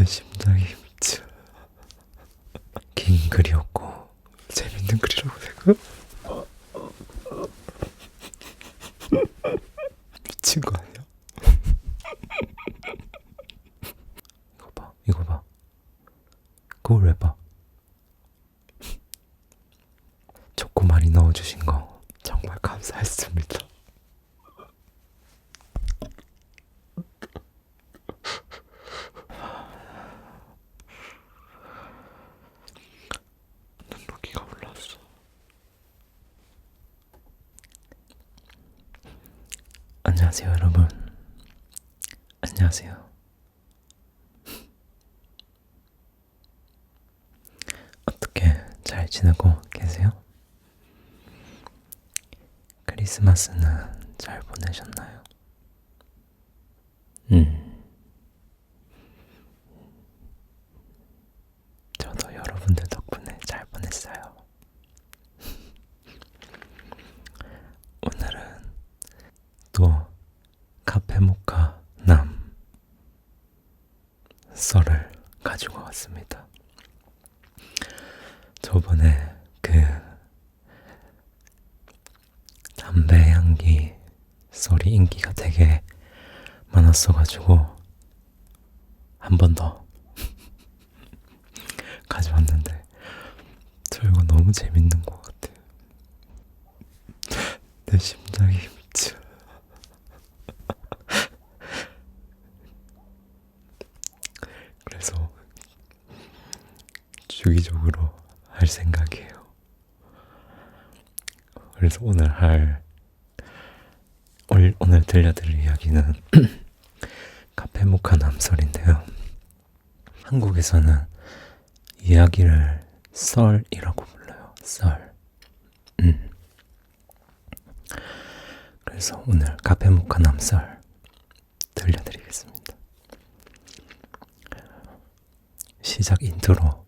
내 심장이 미쳐. 긴 글이었고 재밌는 글이라고 내가? 미친 거 아니야? 이거 봐, 이거 봐. 그걸 왜 봐? 초코 많이 넣어주신 거 정말 감사했습니다. 눈높이가 올랐어. 안녕하세요, 여러분. 안녕하세요. 어떻게 잘 지내고 계세요? 크리스마스는 잘 보내셨나요? 저도 여러분들 덕분에 잘 보냈어요. 오늘은 또 카페 모카 남 썰을 가지고 왔습니다. 저번에 그 담배 향기 썰이 인기가 되게 많았어가지고 한 번 더 가져왔는데 저 이거 너무 재밌는 것 같아요. 내 심장이 미쳐. 그래서 주기적으로 할 생각이에요. 그래서 오늘 들려드릴 이야기는 카페 모카 남설인데요. 한국에서는 이야기를 썰이라고 불러요. 썰. 그래서 오늘 카페 모카 남설 들려드리겠습니다. 시작 인트로.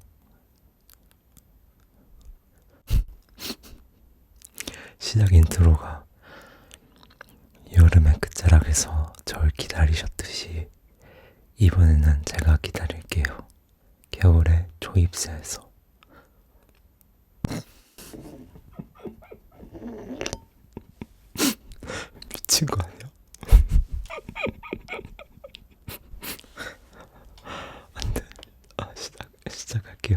시작 인트로가 여름의 끝자락에서 절 기다리셨듯이 이번에는 제가 기다릴게요. 겨울의 초입새에서. 미친 거 아니야? 안 돼. 시작할게요.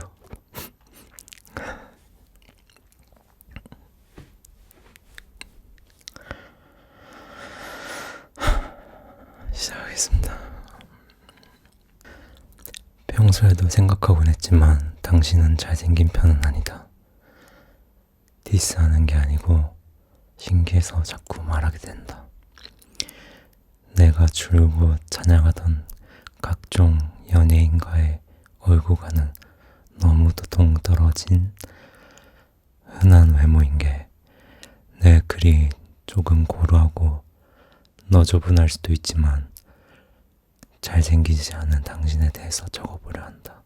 시작하겠습니다. 평소에도 생각하곤 했지만 당신은 잘생긴 편은 아니다. 디스하는 게 아니고 신기해서 자꾸 말하게 된다. 내가 줄곧 찬양하던 각종 연예인과의 얼굴과는 너무도 동떨어진 흔한 외모인 게 내 글이 조금 고루하고 너저분할 수도 있지만 잘생기지 않은 당신에 대해서 적어보려 한다.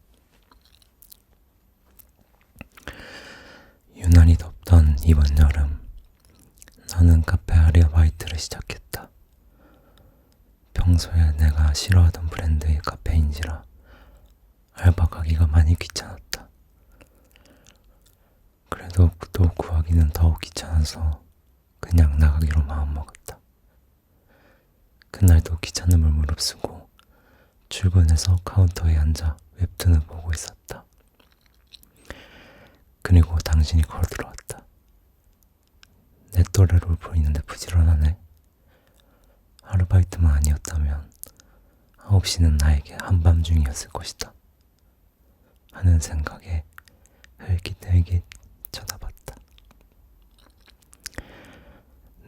유난히 덥던 이번 여름, 나는 카페 아르바이트를 시작했다. 평소에 내가 싫어하던 브랜드의 카페인지라 알바 가기가 많이 귀찮았다. 그래도 또 구하기는 더욱 귀찮아서 그냥 나가기로 마음먹었다. 그날도 귀찮음을 무릅쓰고 출근해서 카운터에 앉아 웹툰을 보고 있었다. 그리고 당신이 걸어들어왔다. 내 또래로 보이는데 부지런하네. 아르바이트만 아니었다면 9시는 나에게 한밤중이었을 것이다. 하는 생각에 흘깃흘깃 쳐다봤다.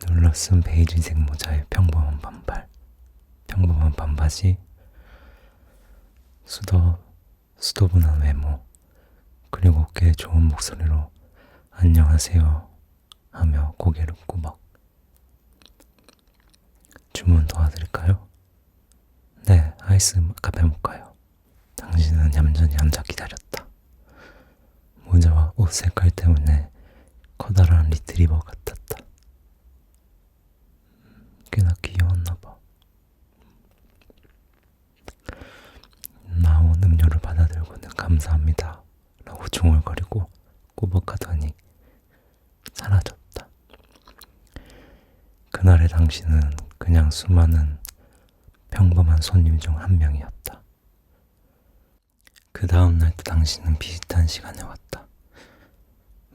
눌러쓴 베이지색 모자에 평범한 반팔, 평범한 반바지, 수도분한 외모, 그리고 꽤 좋은 목소리로 안녕하세요 하며 고개를 꾸벅. 주문 도와드릴까요? 네, 아이스 카페 모카요. 당신은 얌전히 앉아 기다렸다. 모자와 옷 색깔 때문에 커다란 리트리버 같았다. 꽤나 귀여웠나봐. 나온 음료 감사합니다 라고 중얼거리고 꾸벅하더니 사라졌다. 그날의 당신은 그냥 수많은 평범한 손님 중 한 명이었다. 그 다음 날도 당신은 비슷한 시간에 왔다.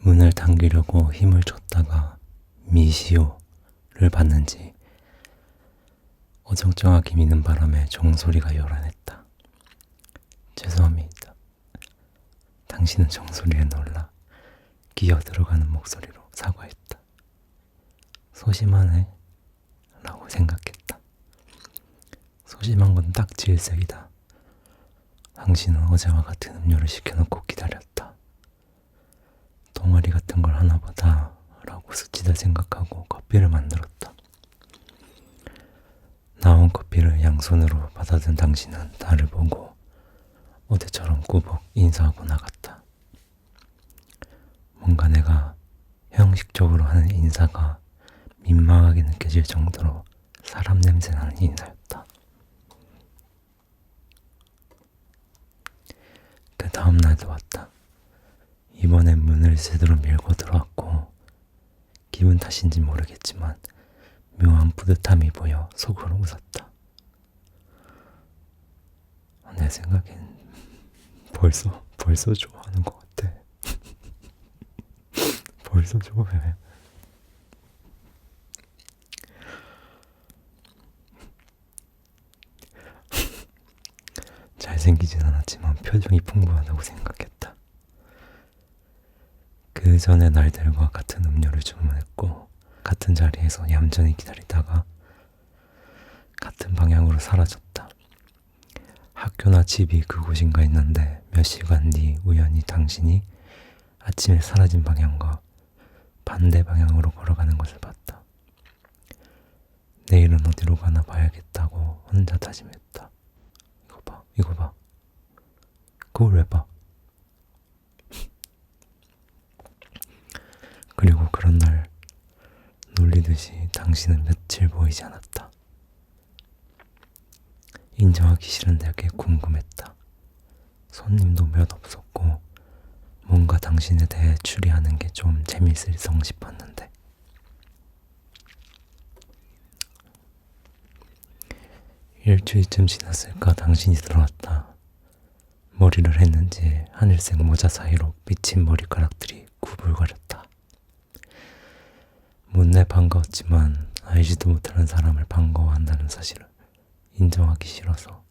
문을 당기려고 힘을 줬다가 미시오를 받는지 어정쩡하게 미는 바람에 종소리가 요란했다. 죄송합니다. 당신은 종소리에 놀라 기어 들어가는 목소리로 사과했다. 소심하네 라고 생각했다. 소심한 건 딱 질색이다. 당신은 어제와 같은 음료를 시켜놓고 기다렸다. 동아리 같은 걸 하나 보다 라고 스치다 생각하고 커피를 만들었다. 나온 커피를 양손으로 받아든 당신은 나를 보고 어제처럼 꾸벅 인사하고 나갔다. 뭔가 내가 형식적으로 하는 인사가 민망하게 느껴질 정도로 사람 냄새나는 인사였다. 그 다음 날도 왔다. 이번엔 문을 제대로 밀고 들어왔고 기분 탓인지 모르겠지만 묘한 뿌듯함이 보여 속으로 웃었다. 내 생각엔 벌써 좋아하는 것 같아. 벌써 좋아해. 잘생기진 않았지만 표정이 풍부하다고 생각했다. 그 전의 날들과 같은 음료를 주문했고 같은 자리에서 얌전히 기다리다가 같은 방향으로 사라졌다. 학교나 집이 그곳인가 했는데 몇 시간 뒤 우연히 당신이 아침에 사라진 방향과 반대 방향으로 걸어가는 것을 봤다. 내일은 어디로 가나 봐야겠다고 혼자 다짐했다. 이거 봐. 그걸 왜 봐? 그리고 그런 날 놀리듯이 당신은 며칠 보이지 않았다. 인정하기 싫은 되게 궁금했다. 손님도 몇 없었고 뭔가 당신에 대해 추리하는 게 좀 재밌을성 싶었는데 일주일쯤 지났을까 당신이 들어왔다. 머리를 했는지 하늘색 모자 사이로 비친 머리카락들이 구불거렸다. 못내 반가웠지만 알지도 못하는 사람을 반가워한다는 사실을 인정하기 싫어서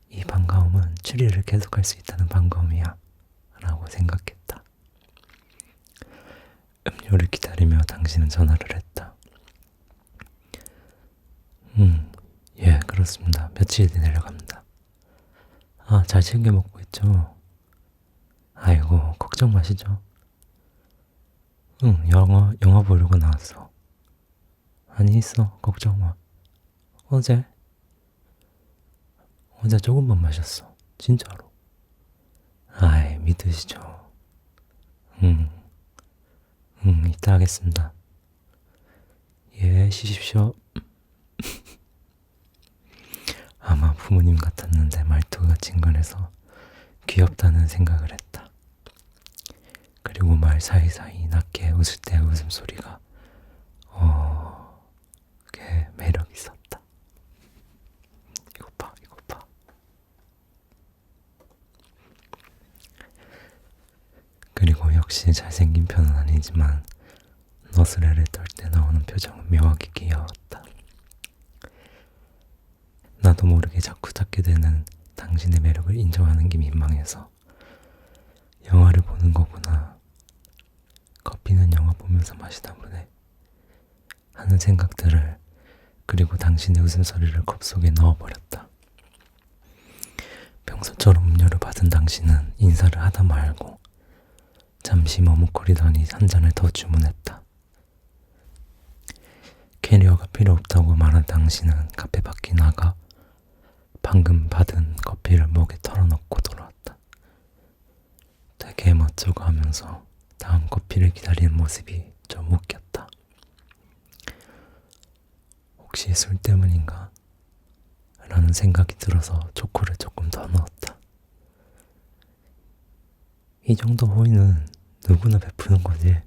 이 반가움은 추리를 계속할 수 있다는 반가움이야 라고 생각했다. 음료를 기다리며 당신은 전화를 했다. 예, 그렇습니다. 며칠 뒤에 내려갑니다. 아, 잘 챙겨 먹고 있죠? 아이고, 걱정 마시죠. 응, 영화 보려고 나왔어. 아니, 있어. 걱정 마. 어제 조금만 마셨어. 진짜로. 아이, 믿으시죠. 이따 하겠습니다. 예, 쉬십시오. 아마 부모님 같았는데 말투가 진근해서 귀엽다는 생각을 했다. 그리고 말 사이사이 낮게 웃을 때 웃음소리가 그게 매력 있었다. 이거 봐. 그리고 역시 잘생긴 편은 아니지만 너스레를 떨 때 나오는 표정은 묘하게 귀여웠다. 나도 모르게 자꾸 찾게 되는 당신의 매력을 인정하는 게 민망해서 영화를 보는 거구나. 커피는 영화 보면서 마시다 보네. 하는 생각들을 그리고 당신의 웃음소리를 컵 속에 넣어버렸다. 평소처럼 음료를 받은 당신은 인사를 하다 말고 잠시 머뭇거리더니 한 잔을 더 주문했다. 캐리어가 필요 없다고 말한 당신은 카페 밖에 나가 방금 받은 커피를 목에 털어넣고 돌아왔다. 되게 멋쩍어 하면서 다음 커피를 기다리는 모습이 좀 웃겼다. 혹시 술 때문인가? 라는 생각이 들어서 초코를 조금 더 넣었다. 이 정도 호의는 누구나 베푸는 거지.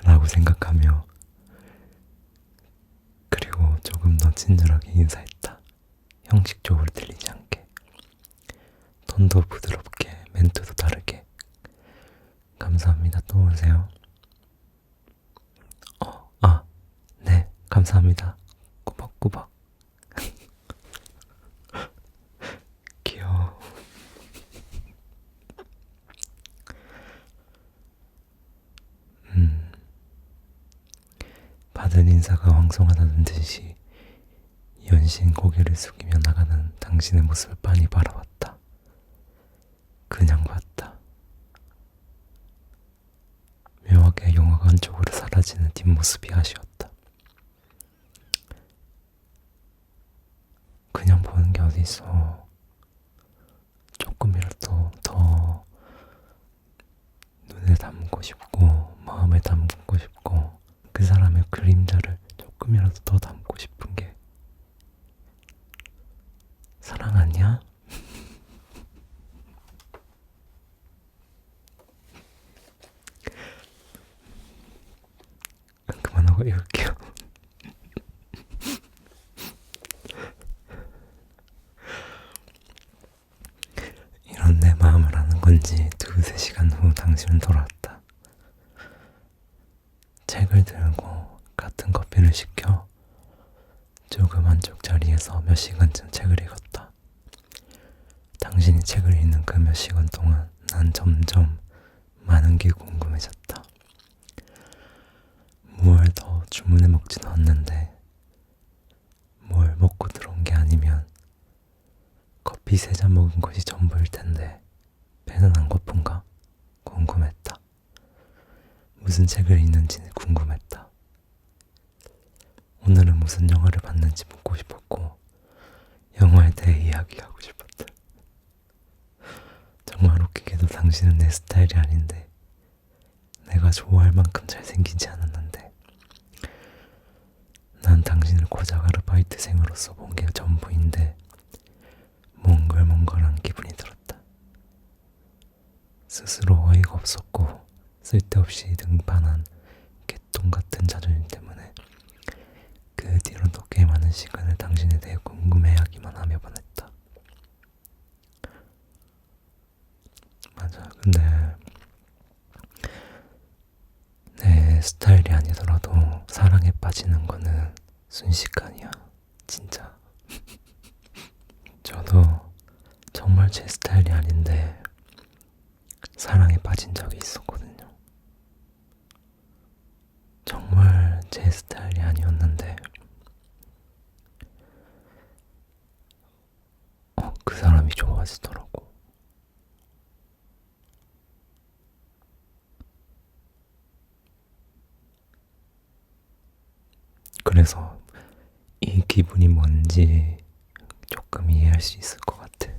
라고 생각하며 그리고 조금 더 친절하게 인사했다. 형식적으로 들리지 않게. 톤도 부드럽게, 멘트도 다르게. 감사합니다. 또 오세요. 네, 감사합니다. 꾸벅꾸벅. 귀여워. 받은 인사가 황송하다는 듯이 연신 고개를 숙이며 나가는 당신의 모습을 빤히 바라봤다. 그냥 봤다. 묘하게 영화관 쪽으로 사라지는 뒷모습이 아쉬웠다. 그냥 보는 게 어딨어. 조금이라도 더 눈에 담고 싶고 마음에 담고 싶고 그 사람의 그림자를 조금이라도 더 담고 싶은 게 사랑 아니야? 그만하고 읽을게요. 이런 내 마음을 아는 건지 2~3시간 후 당신은 돌아왔다. 책을 들고 같은 커피를 시켜 조금 한쪽 자리에서 몇 시간쯤 책을 읽었다. 당신이 책을 읽는 그 몇 시간 동안 난 점점 많은 게 궁금해졌다. 뭘 더 주문해 먹지도 않는데 뭘 먹고 들어온 게 아니면 커피 3잔 먹은 것이 전부일 텐데 배는 안 고픈가? 궁금했다. 무슨 책을 읽는지 궁금했다. 오늘은 무슨 영화를 봤는지 묻고 싶었고 영화에 대해 이야기하고 싶었다. 정말 웃기게도 당신은 내 스타일이 아닌데 내가 좋아할 만큼 잘생기지 않았는데 난 당신을 고작 아르바이트생으로서 본 게 전부인데 몽글몽글한 기분이 들었다. 스스로 어이가 없었고 쓸데없이 등반한 개똥 같은 자존심 때문에 그 뒤로도 꽤 많은 시간을 당신에 대해 궁금해하기만 하며 보냈다. 맞아. 근데 내 스타일이 아니더라도 사랑에 빠지는 거는 순식간이야. 진짜. 저도 정말 제 스타일이 아닌데 사랑에 빠진 적이 있었거든요. 정말 제 스타일이 아니었는데 그 사람이 좋아지더라고. 그래서 이 기분이 뭔지 조금 이해할 수 있을 것 같아.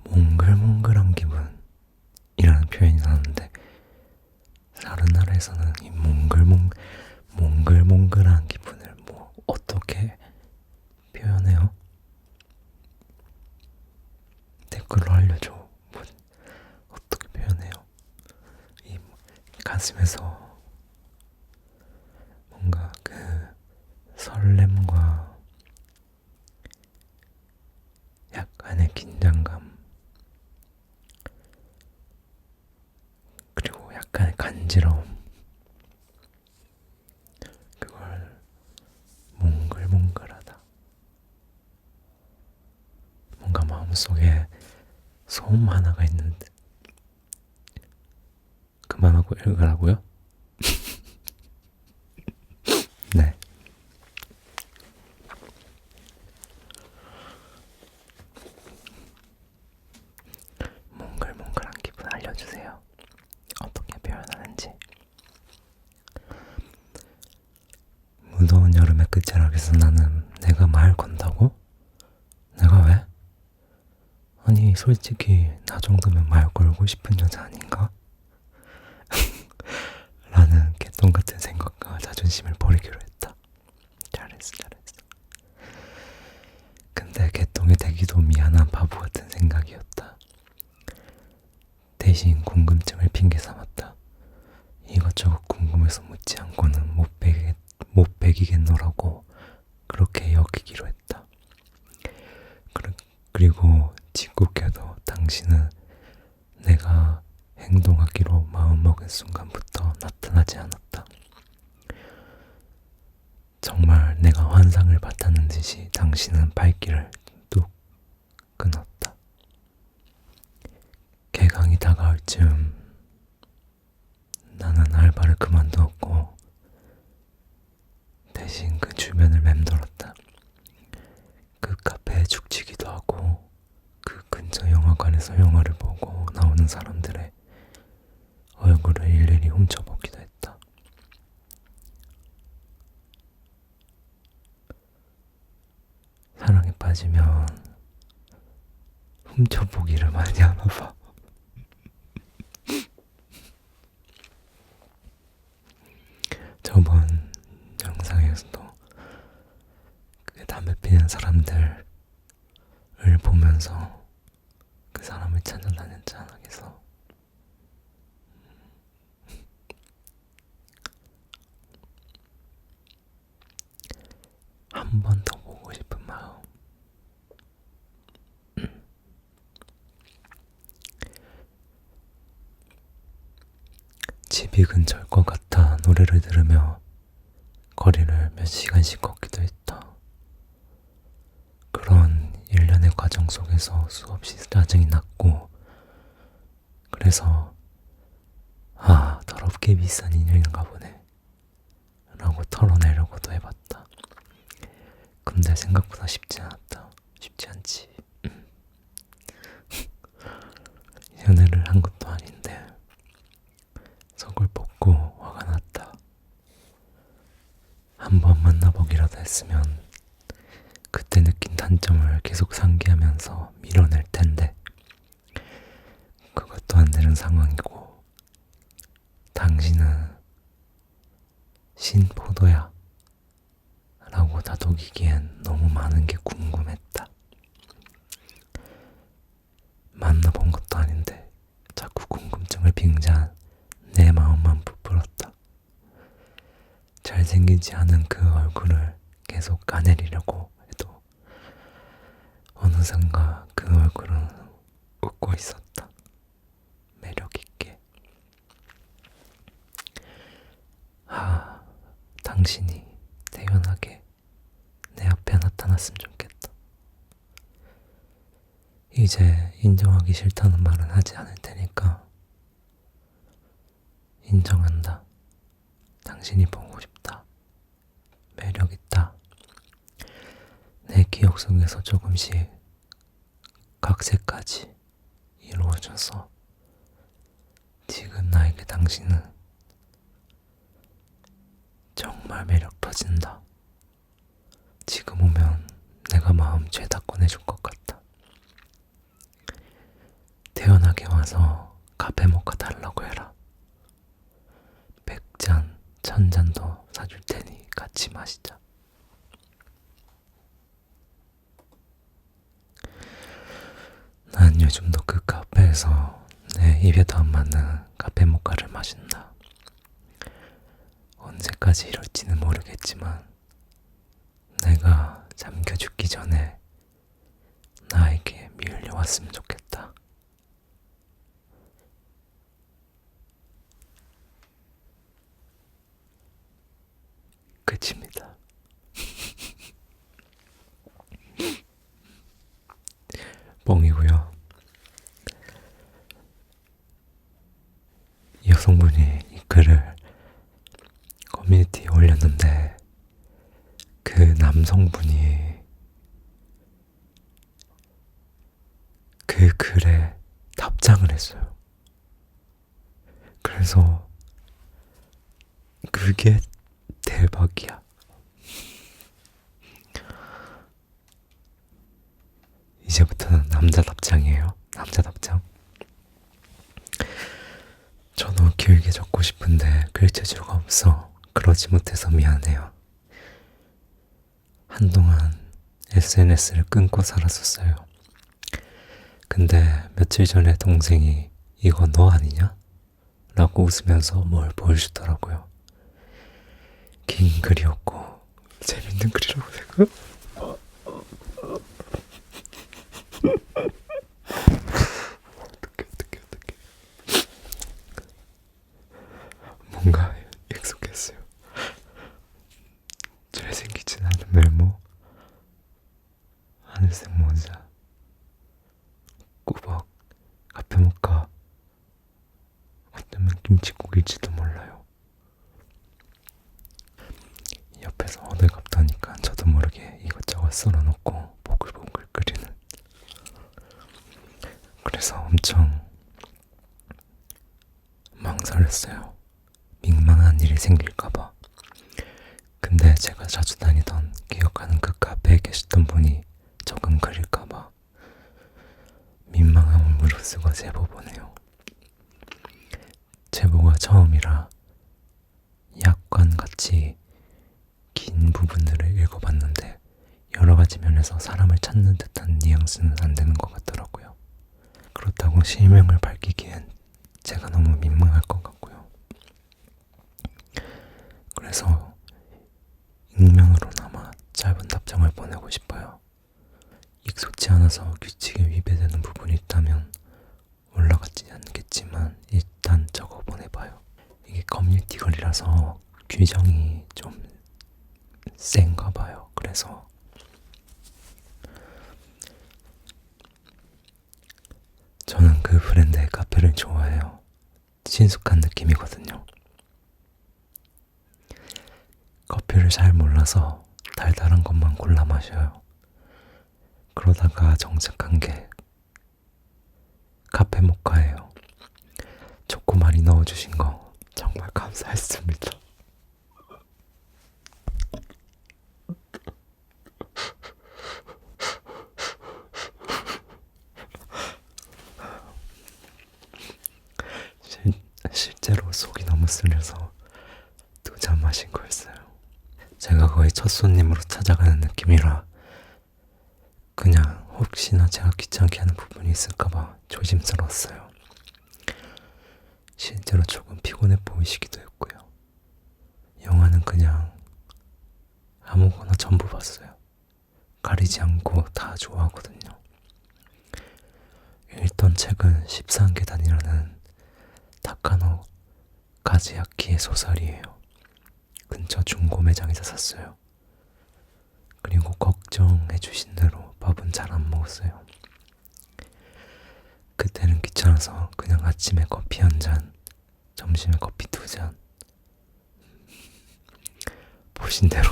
몽글몽글한 기분이라는 표현이 나는데 다른 나라에서는 이 몽글몽글한 기분을 뭐 어떻게 표현해요? 댓글로 알려줘. 뭐 어떻게 표현해요? 이 가슴에서 뭔가 그 설렘과 약간의 긴장감 그리고 약간의 간지러움 그걸 몽글몽글하다. 뭔가 마음속에 소음 하나가 있는 듯. 그만하고 읽으라고요? 네. 몽글몽글한 기분 알려주세요. 어떻게 표현하는지. 무더운 여름의 끝자락에서 나는 내가 말 건다고? 내가 왜? 아니 솔직히 나 정도면 말 걸고 싶은 여자 아닌가? 라는 개똥같은 생각과 자존심을 버리기로 했다. 잘했어. 방송에 대기도 미안한 바보 같은 생각이었다. 대신 궁금증을 핑계 삼았다. 이것저것 궁금해서 묻지 않고는 못 베기겠노라고 그렇게 여기기로 했다. 그리고 짓궂게도 당신은 내가 행동하기로 마음먹은 순간부터 나타나지 않았다. 정말 내가 환상을 봤다는 듯이 당신은 발길을 뚝 끊었다. 개강이 다가올 즈음 나는 알바를 그만두었고 대신 그 주변을 맴돌았다. 그 카페에 죽치기도 하고 그 근처 영화관에서 영화를 보고 나오는 사람들의 얼굴을 일일이 훔쳐보기도 했다. 사랑에 빠지면 훔쳐보기를 많이 하나 봐. 저번 영상에서도 그 담배 피는 사람들을 보면서 그 사람을 찾아다녔잖아. 그래서 한 번 더 보고 싶은 마음. 집이 근처일 것 같아 노래를 들으며 거리를 몇 시간씩 걷기도 했다. 그런 일련의 과정 속에서 수없이 짜증이 났고 그래서 더럽게 비싼 인연인가 보네 라고 털어내려고도 해봤다. 근데 생각보다 쉽지 않았다. 쉽지 않지. 연애를 한 것도 아닌데 속을 뽑고 화가 났다. 한번 만나보기라도 했으면 그때 느낀 단점을 계속 상기하면서 밀어낼 텐데 그것도 안 되는 상황이고 당신은 신포도야 라고 다독이기엔 너무 많은 게 궁금했다. 만나본 것도 아닌데 자꾸 궁금증을 빙자한 내 마음만 부풀었다. 잘생기지 않은 그 얼굴을 계속 까내리려고 해도 어느샌가 그 얼굴은 웃고 있었다. 매력있게. 당신이 태연하게 내 앞에 나타났으면 좋겠다. 이제 인정하기 싫다는 말은 하지 않을 테니까 인정한다. 당신이 보고 싶다. 매력있다. 내 기억 속에서 조금씩 각색까지 이루어져서 지금 나에게 당신은 정말 매력 터진다. 지금 오면 내가 마음 죄다 꺼내줄 것 같다. 태연하게 와서 카페 모카 달라고 해라. 100잔, 1000잔도 사줄 테니 같이 마시자. 난 요즘도 그 카페에서 내 입에도 안 맞는 카페 모카를 마신다. 언제까지 이럴지는 모르겠지만 내가 잠겨 죽기 전에 나에게 밀려왔으면 좋겠다. 끝입니다. 뻥이고요. 여성분이 이 글을 커뮤니티에 올렸는데 그 남성분이 그 글에 답장을 했어요. 그래서 그게 대박이야. 이제부터는 남자 답장이에요. 남자 답장. 저도 길게 적고 싶은데 글재주가 없어. 그러지 못해서 미안해요. 한동안 SNS를 끊고 살았었어요. 근데 며칠 전에 동생이 이거 너 아니냐? 라고 웃으면서 뭘 보여주더라고요. 긴 글이었고 재밌는 글이라고 생각. 어떡해. 뭔가 익숙했어요. 잘생기진 않은 외모, 하늘색 모자, 꾸벅, 카페 모카, 어쩌면 김치국일지도 몰라요. 옆에서 허들갑 떠니까 저도 모르게 이것저것 썰어놓고 보글보글 끓이는. 그래서 엄청 망설였어요. 민망한 일이 생길까봐. 근데 제가 자주 다니던 기억하는 그 카페에 계셨던 분이 조금 그릴까봐 민망함을 무릅쓰고 제보 보내요. 제보가 처음이라 약관같이 긴 부분들을 읽어봤는데 여러 가지 면에서 사람을 찾는 듯한 뉘앙스는 안 되는 것 같더라고요. 그렇다고 실명을 밝히기엔 제가 너무 민망할 것 같고요. 그래서 익명으로나마 짧은 답장을 보내고 싶어요. 익숙치 않아서 규칙에 위배되는 부분이 있다면 올라가지 않겠지만 일단 적어 보내봐요. 이게 커뮤니티 글이라서 규정이 좀 센가 봐요. 그래서 저는 그 브랜드의 카페를 좋아해요. 친숙한 느낌이거든요. 커피를 잘 몰라서 달달한 것만 골라 마셔요. 그러다가 정착한 게 카페 모카예요. 초코 많이 넣어주신 거 정말 감사했습니다. 실제로 속이 너무 쓰려서 2잔 마신 거였어요. 제가 거의 첫 손님으로 찾아가는 느낌이라 그냥 혹시나 제가 귀찮게 하는 부분이 있을까봐 조심스러웠어요. 실제로 조금 피곤해 보이시기도 했고요. 영화는 그냥 아무거나 전부 봤어요. 가리지 않고 다 좋아하거든요. 읽던 책은 14계단이라는 타카노 카즈야키의 소설이에요. 근처 중고 매장에서 샀어요. 그리고 걱정해주신 대로 밥은 잘 안 먹었어요. 그때는 귀찮아서 그냥 아침에 커피 1잔, 점심에 커피 2잔. 보신 대로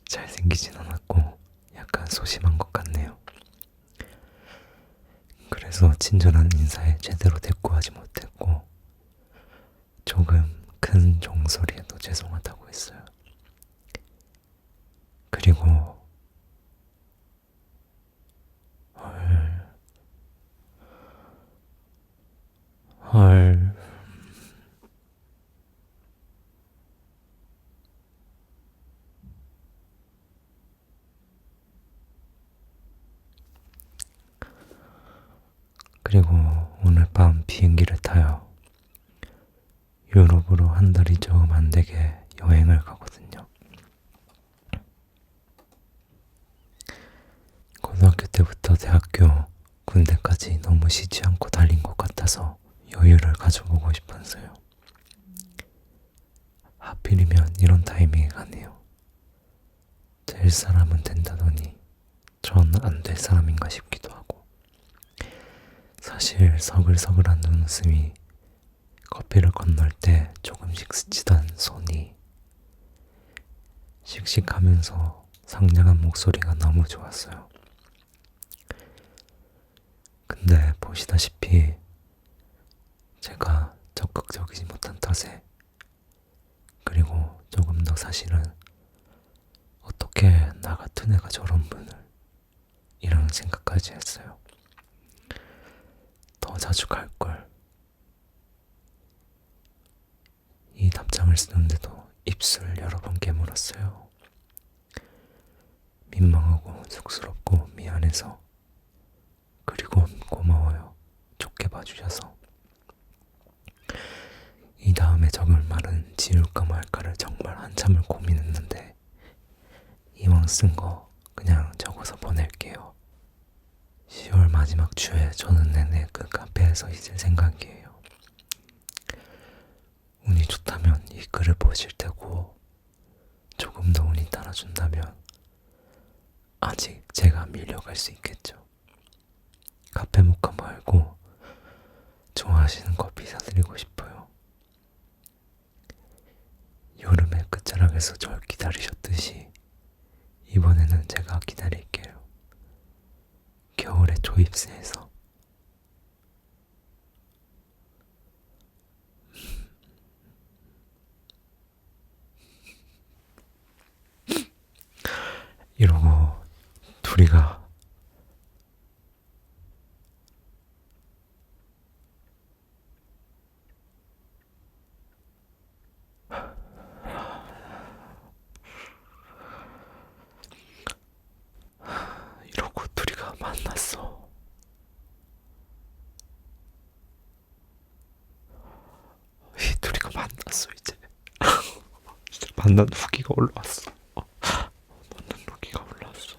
잘생기진 않았고 약간 소심한 것 같네요. 그래서 친절한 인사에 제대로 대꾸하지 못했고 조금 큰 종소리에도 죄송하다고 했어요. 그리고 헐 그리고 오늘 밤 비행기를 타요. 유럽으로 한 달이 조금 안 되게 여행을 가거든요. 고등학교 때부터 대학교, 군대까지 너무 쉬지 않고 달린 것 같아서 여유를 가져보고 싶어서요. 하필이면 이런 타이밍에 가네요. 될 사람은 된다더니 전 안 될 사람인가 싶기도 하고. 사실 서글서글한 눈웃음이 커피를 건널 때 조금씩 스치던 손이 씩씩하면서 상냥한 목소리가 너무 좋았어요. 근데 보시다시피 제가 적극적이지 못한 탓에 그리고 조금 더 사실은 어떻게 나 같은 애가 저런 분을 이런 생각까지 했어요. 더 자주 갈걸. 이 답장을 쓰는데도 입술 여러 번 깨물었어요. 민망하고 쑥스럽고 미안해서, 그리고 고마워요. 좋게 봐주셔서. 이 다음에 적을 말은 지울까 말까를 정말 한참을 고민했는데 이왕 쓴 거 그냥 적어서 보낼게요. 10월 마지막 주에 저는 내내 그 카페에서 있을 생각이에요. 운이 좋다면 이 글을 보실 테고, 조금 더 운이 따라준다면 아직 제가 밀려갈 수 있겠죠. 카페 모카 말고 좋아하시는 커피 사드리고 싶어요. 여름의 끝자락에서 절 기다리셨듯이 이번에는 제가 기다릴게요. 겨울의 초입새에서. 이러고 둘이가 만났어. 이 둘이가 만났어 이제. 진짜 만난 후기가 올라왔어. 만난 후기가 올라왔어.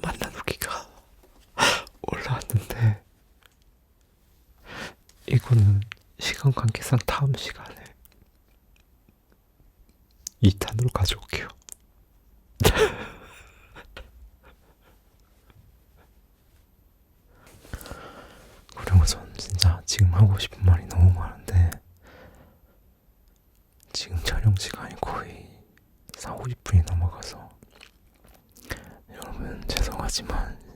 만난 후기가 올라왔는데 이거는 시간 관계상 다음 시간에 2탄으로 가져올게요. 그리고 전 진짜 지금 하고 싶은 말이 너무 많은데 지금 촬영 시간이 거의 40, 50분이 넘어가서 여러분 죄송하지만